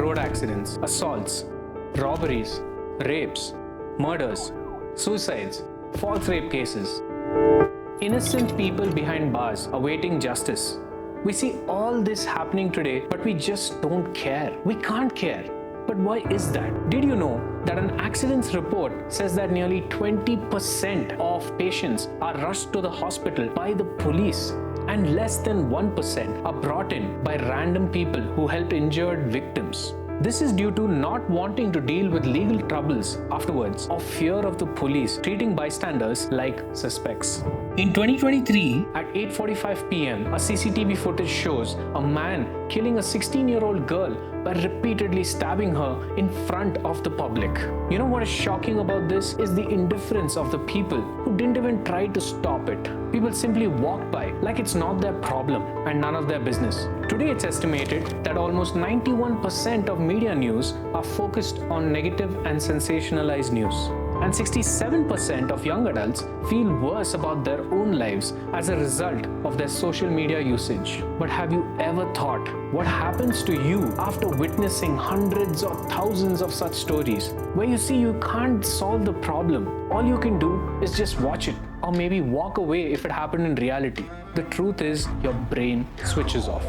road accidents, assaults, robberies, rapes, murders, suicides, false rape cases. Innocent people behind bars awaiting justice. We see all this happening today, but we just don't care. We can't care. But why is that? Did you know that an accidents report says that nearly 20% of patients are rushed to the hospital by the police and less than 1% are brought in by random people who help injured victims? This is due to not wanting to deal with legal troubles afterwards or fear of the police treating bystanders like suspects. In 2023, at 8:45 p.m., a CCTV footage shows a man killing a 16-year-old girl by repeatedly stabbing her in front of the public. You know what is shocking about this is the indifference of the people who didn't even try to stop it. People simply walked by like it's not their problem and none of their business. Today it's estimated that almost 91% of media news are focused on negative and sensationalized news. And 67% of young adults feel worse about their own lives as a result of their social media usage. But have you ever thought what happens to you after witnessing hundreds or thousands of such stories where you see you can't solve the problem? All you can do is just watch it or maybe walk away if it happened in reality. The truth is your brain switches off.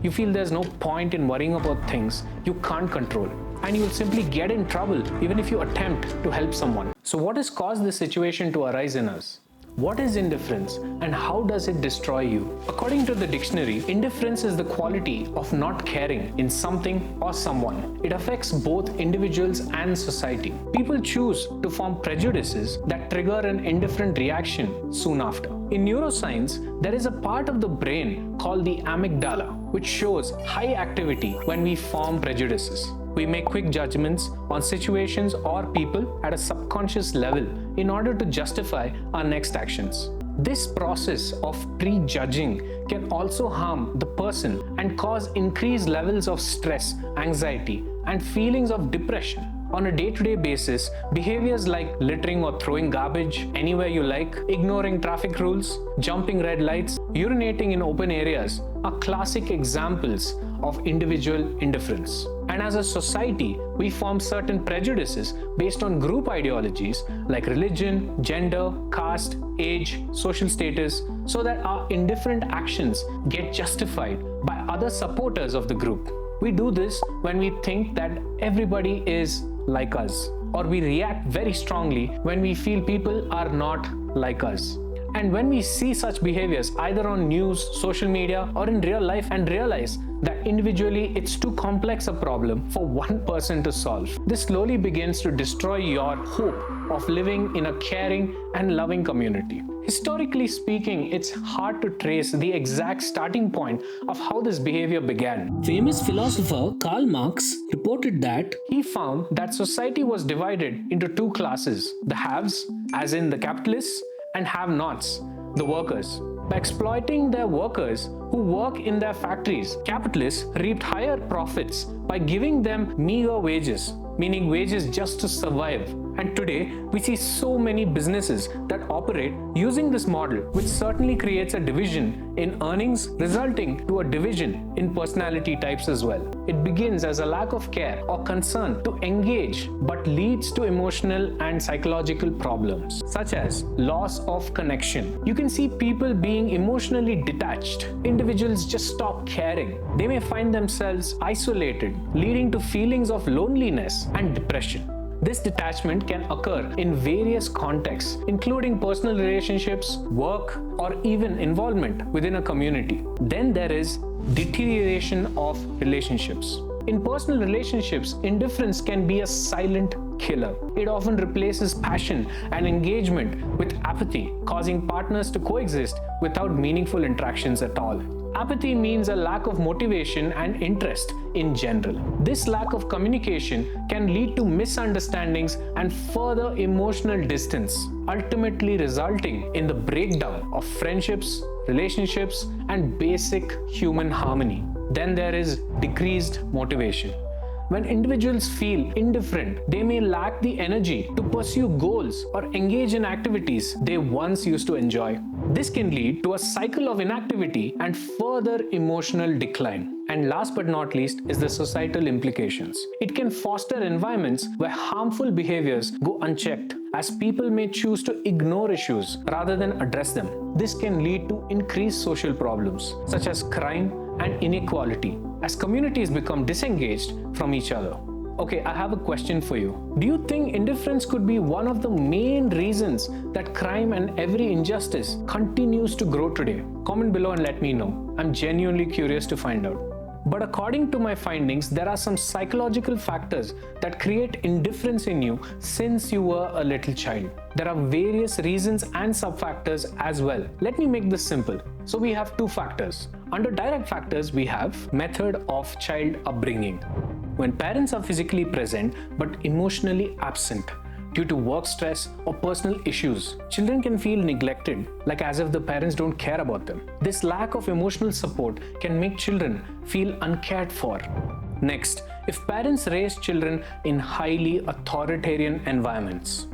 You feel there's no point in worrying about things you can't control, and you will simply get in trouble even if you attempt to help someone. So what has caused this situation to arise in us? What is indifference and how does it destroy you? According to the dictionary, indifference is the quality of not caring in something or someone. It affects both individuals and society. People choose to form prejudices that trigger an indifferent reaction soon after. In neuroscience, there is a part of the brain called the amygdala, which shows high activity when we form prejudices. We make quick judgments on situations or people at a subconscious level in order to justify our next actions. This process of prejudging can also harm the person and cause increased levels of stress, anxiety, and feelings of depression. On a day-to-day basis, behaviors like littering or throwing garbage anywhere you like, ignoring traffic rules, jumping red lights, urinating in open areas are classic examples of individual indifference. And as a society, we form certain prejudices based on group ideologies like religion, gender, caste, age, social status, so that our indifferent actions get justified by other supporters of the group. We do this when we think that everybody is like us, or we react very strongly when we feel people are not like us. And when we see such behaviors either on news, social media, or in real life and realize that individually it's too complex a problem for one person to solve, this slowly begins to destroy your hope of living in a caring and loving community. Historically speaking, it's hard to trace the exact starting point of how this behavior began. Famous philosopher Karl Marx reported that he found that society was divided into two classes: the haves, as in the capitalists, and have-nots, the workers. By exploiting their workers who work in their factories, capitalists reaped higher profits by giving them meager wages, meaning wages just to survive. And today, we see so many businesses that operate using this model, which certainly creates a division in earnings, resulting to a division in personality types as well. It begins as a lack of care or concern to engage, but leads to emotional and psychological problems, such as loss of connection. You can see people being emotionally detached. Individuals just stop caring. They may find themselves isolated, leading to feelings of loneliness and depression. This detachment can occur in various contexts, including personal relationships, work, or even involvement within a community. Then there is deterioration of relationships. In personal relationships, indifference can be a silent killer. It often replaces passion and engagement with apathy, causing partners to coexist without meaningful interactions at all. Apathy means a lack of motivation and interest in general. This lack of communication can lead to misunderstandings and further emotional distance, ultimately resulting in the breakdown of friendships, relationships, and basic human harmony. Then there is decreased motivation. When individuals feel indifferent, they may lack the energy to pursue goals or engage in activities they once used to enjoy. This can lead to a cycle of inactivity and further emotional decline. And last but not least is the societal implications. It can foster environments where harmful behaviors go unchecked, as people may choose to ignore issues rather than address them. This can lead to increased social problems such as crime and inequality, as communities become disengaged from each other. Okay, I have a question for you. Do you think indifference could be one of the main reasons that crime and every injustice continues to grow today? Comment below and let me know. I'm genuinely curious to find out. But according to my findings, there are some psychological factors that create indifference in you since you were a little child. There are various reasons and sub-factors as well. Let me make this simple. So we have two factors. Under direct factors, we have method of child upbringing. When parents are physically present but emotionally absent due to work stress or personal issues, children can feel neglected, like as if the parents don't care about them. This lack of emotional support can make children feel uncared for. Next, if parents raise children in highly authoritarian environments,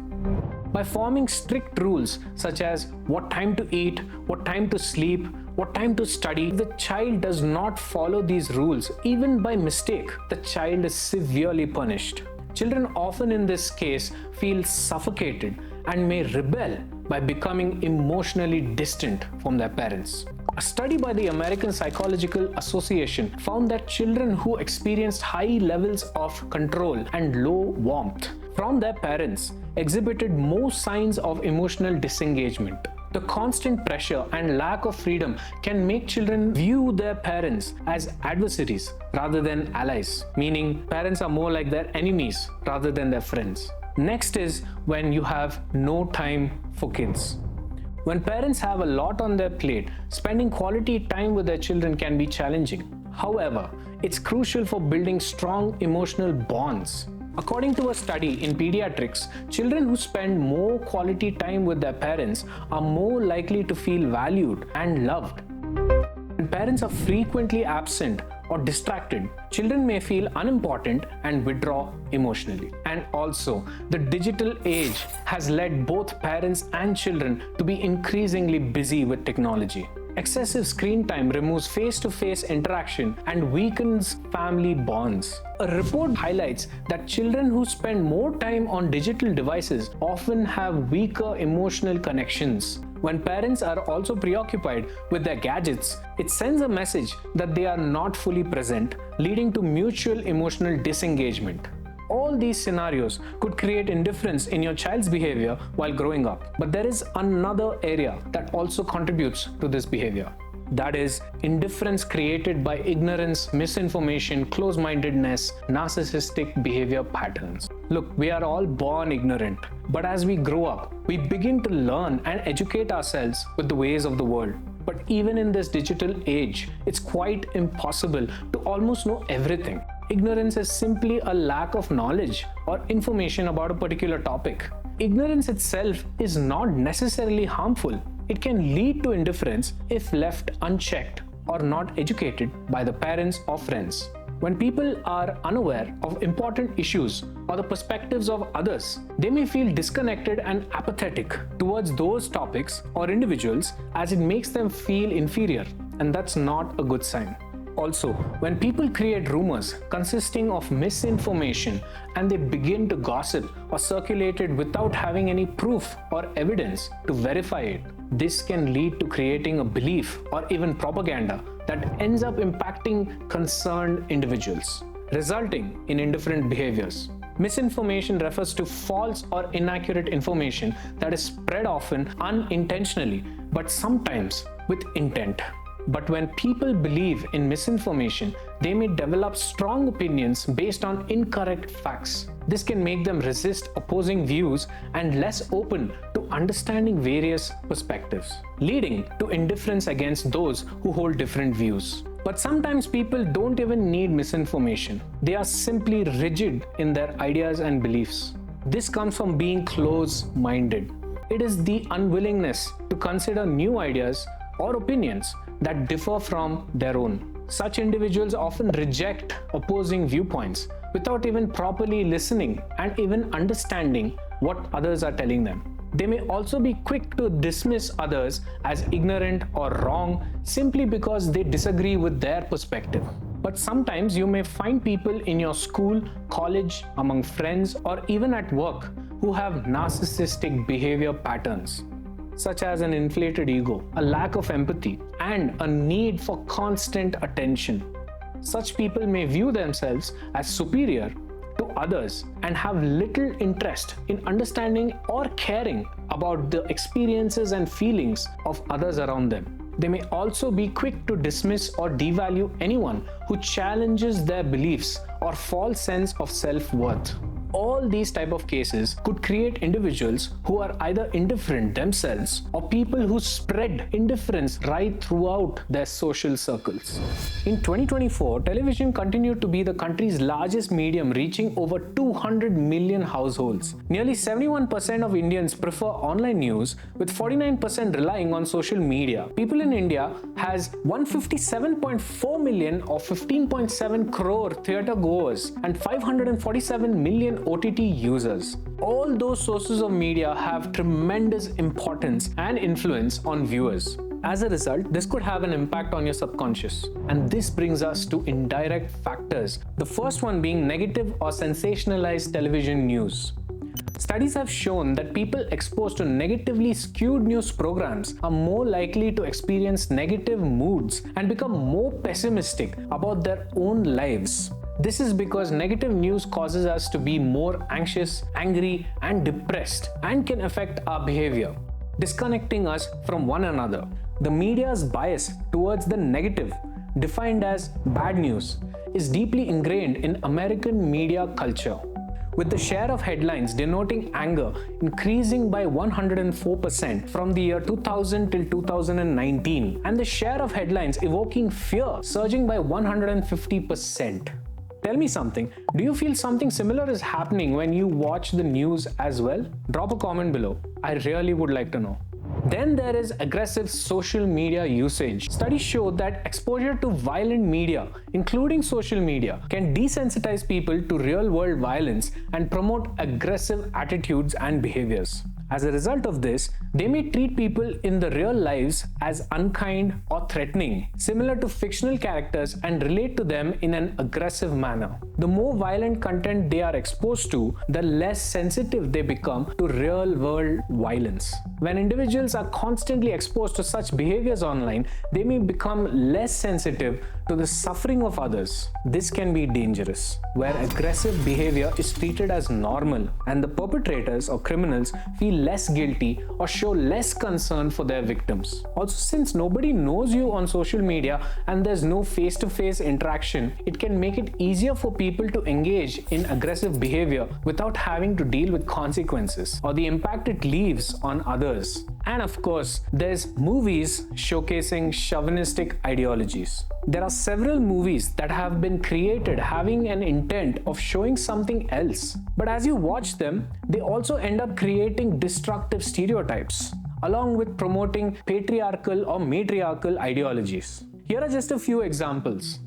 by forming strict rules such as what time to eat, what time to sleep, what time to study, if the child does not follow these rules, even by mistake, the child is severely punished. Children often in this case feel suffocated and may rebel by becoming emotionally distant from their parents. A study by the American Psychological Association found that children who experienced high levels of control and low warmth from their parents exhibited more signs of emotional disengagement. The constant pressure and lack of freedom can make children view their parents as adversaries rather than allies, meaning parents are more like their enemies rather than their friends. Next is when you have no time for kids. When parents have a lot on their plate, spending quality time with their children can be challenging. However, it's crucial for building strong emotional bonds. According to a study in pediatrics, children who spend more quality time with their parents are more likely to feel valued and loved. When parents are frequently absent or distracted, children may feel unimportant and withdraw emotionally. And also, the digital age has led both parents and children to be increasingly busy with technology. Excessive screen time removes face-to-face interaction and weakens family bonds. A report highlights that children who spend more time on digital devices often have weaker emotional connections. When parents are also preoccupied with their gadgets, it sends a message that they are not fully present, leading to mutual emotional disengagement. All these scenarios could create indifference in your child's behavior while growing up. But there is another area that also contributes to this behavior. That is indifference created by ignorance, misinformation, close-mindedness, narcissistic behavior patterns. Look, we are all born ignorant, but as we grow up, we begin to learn and educate ourselves with the ways of the world. But even in this digital age, it's quite impossible to almost know everything. Ignorance is simply a lack of knowledge or information about a particular topic. Ignorance itself is not necessarily harmful. It can lead to indifference if left unchecked or not educated by the parents or friends. When people are unaware of important issues or the perspectives of others, they may feel disconnected and apathetic towards those topics or individuals, as it makes them feel inferior, and that's not a good sign. Also, when people create rumors consisting of misinformation and they begin to gossip or circulate it without having any proof or evidence to verify it, this can lead to creating a belief or even propaganda that ends up impacting concerned individuals, resulting in indifferent behaviors. Misinformation refers to false or inaccurate information that is spread often unintentionally, but sometimes with intent. But when people believe in misinformation, they may develop strong opinions based on incorrect facts. This can make them resist opposing views and less open to understanding various perspectives, leading to indifference against those who hold different views. But sometimes people don't even need misinformation. They are simply rigid in their ideas and beliefs. This comes from being close-minded. It is the unwillingness to consider new ideas or opinions that differ from their own. Such individuals often reject opposing viewpoints without even properly listening and even understanding what others are telling them. They may also be quick to dismiss others as ignorant or wrong simply because they disagree with their perspective. But sometimes you may find people in your school, college, among friends, or even at work who have narcissistic behavior patterns, such as an inflated ego, a lack of empathy, and a need for constant attention. Such people may view themselves as superior to others and have little interest in understanding or caring about the experiences and feelings of others around them. They may also be quick to dismiss or devalue anyone who challenges their beliefs or false sense of self-worth. All these type of cases could create individuals who are either indifferent themselves or people who spread indifference right throughout their social circles. In 2024, television continued to be the country's largest medium, reaching over 200 million households. Nearly 71% of Indians prefer online news, with 49% relying on social media. People in India has 157.4 million or 15.7 crore theatre goers and 547 million OTT users. All those sources of media have tremendous importance and influence on viewers. As a result, this could have an impact on your subconscious. And this brings us to indirect factors. The first one being negative or sensationalized television news. Studies have shown that people exposed to negatively skewed news programs are more likely to experience negative moods and become more pessimistic about their own lives. This is because negative news causes us to be more anxious, angry, and depressed, and can affect our behavior, disconnecting us from one another. The media's bias towards the negative, defined as bad news, is deeply ingrained in American media culture, with the share of headlines denoting anger increasing by 104% from the year 2000 till 2019, and the share of headlines evoking fear surging by 150%. Tell me something, do you feel something similar is happening when you watch the news as well? Drop a comment below. I really would like to know. Then there is aggressive social media usage. Studies show that exposure to violent media, including social media, can desensitize people to real-world violence and promote aggressive attitudes and behaviors. As a result of this, they may treat people in the real lives as unkind or threatening, similar to fictional characters, and relate to them in an aggressive manner. The more violent content they are exposed to, the less sensitive they become to real-world violence. When individuals are constantly exposed to such behaviors online, they may become less sensitive to the suffering of others. This can be dangerous, where aggressive behavior is treated as normal and the perpetrators or criminals feel less guilty or show less concern for their victims. Also, since nobody knows you on social media and there's no face-to-face interaction, it can make it easier for people to engage in aggressive behavior without having to deal with consequences or the impact it leaves on others. And of course, there's movies showcasing chauvinistic ideologies. There are several movies that have been created having an intent of showing something else. But as you watch them, they also end up creating destructive stereotypes, along with promoting patriarchal or matriarchal ideologies. Here are just a few examples.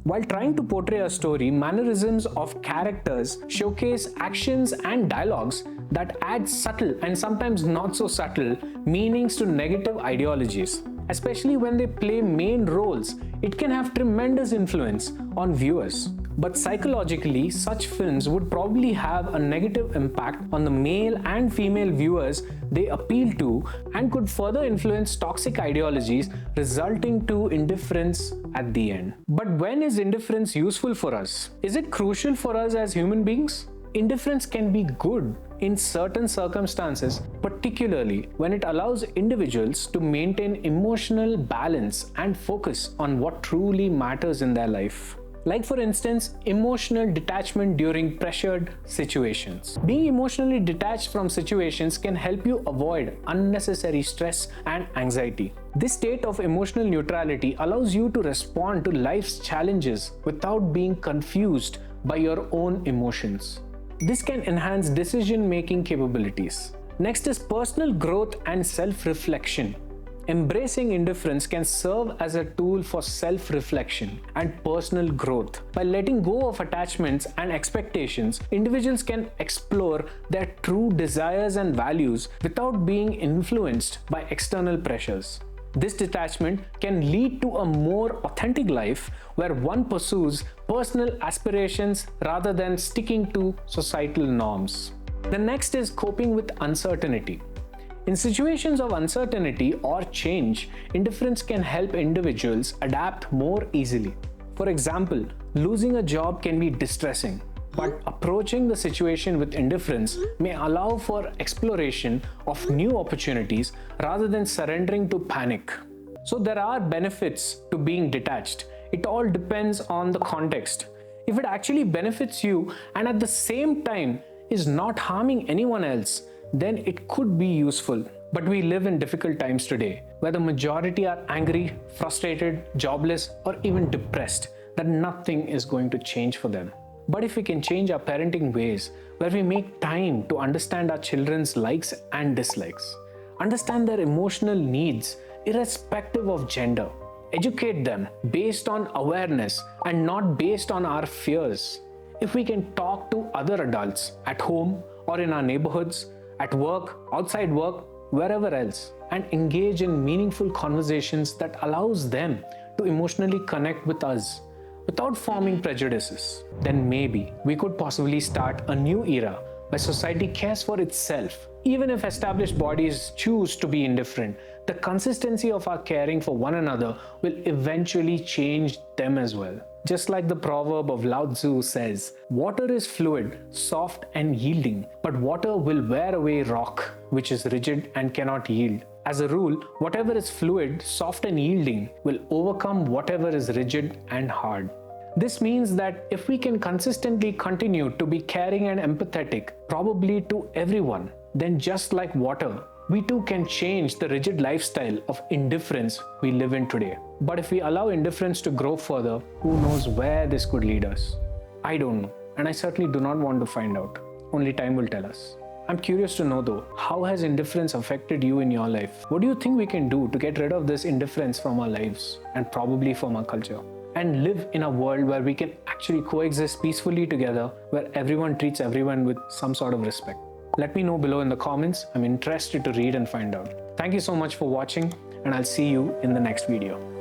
While trying to portray a story, mannerisms of characters showcase actions and dialogues that add subtle and sometimes not so subtle meanings to negative ideologies. Especially when they play main roles, it can have tremendous influence on viewers. But psychologically, such films would probably have a negative impact on the male and female viewers they appeal to, and could further influence toxic ideologies, resulting to indifference at the end. But when is indifference useful for us? Is it crucial for us as human beings? Indifference can be good in certain circumstances, particularly when it allows individuals to maintain emotional balance and focus on what truly matters in their life. Like for instance, emotional detachment during pressured situations. Being emotionally detached from situations can help you avoid unnecessary stress and anxiety. This state of emotional neutrality allows you to respond to life's challenges without being confused by your own emotions. This can enhance decision-making capabilities. Next is personal growth and self-reflection. Embracing indifference can serve as a tool for self-reflection and personal growth. By letting go of attachments and expectations, individuals can explore their true desires and values without being influenced by external pressures. This detachment can lead to a more authentic life where one pursues personal aspirations rather than sticking to societal norms. The next is coping with uncertainty. In situations of uncertainty or change, indifference can help individuals adapt more easily. For example, losing a job can be distressing, but approaching the situation with indifference may allow for exploration of new opportunities rather than surrendering to panic. So there are benefits to being detached. It all depends on the context. If it actually benefits you and at the same time is not harming anyone else, then it could be useful. But we live in difficult times today, where the majority are angry, frustrated, jobless, or even depressed, that nothing is going to change for them. But if we can change our parenting ways, where we make time to understand our children's likes and dislikes, understand their emotional needs irrespective of gender, educate them based on awareness and not based on our fears. If we can talk to other adults at home or in our neighborhoods, at work, outside work, wherever else, and engage in meaningful conversations that allows them to emotionally connect with us without forming prejudices, then maybe we could possibly start a new era where society cares for itself. Even if established bodies choose to be indifferent, the consistency of our caring for one another will eventually change them as well. Just like the proverb of Lao-Tzu says, water is fluid, soft and yielding, but water will wear away rock, which is rigid and cannot yield. As a rule, whatever is fluid, soft and yielding will overcome whatever is rigid and hard. This means that if we can consistently continue to be caring and empathetic, probably to everyone, then just like water, we too can change the rigid lifestyle of indifference we live in today. But if we allow indifference to grow further, who knows where this could lead us? I don't know, and I certainly do not want to find out. Only time will tell us. I'm curious to know though, how has indifference affected you in your life? What do you think we can do to get rid of this indifference from our lives and probably from our culture? And live in a world where we can actually coexist peacefully together, where everyone treats everyone with some sort of respect. Let me know below in the comments. I'm interested to read and find out. Thank you so much for watching, and I'll see you in the next video.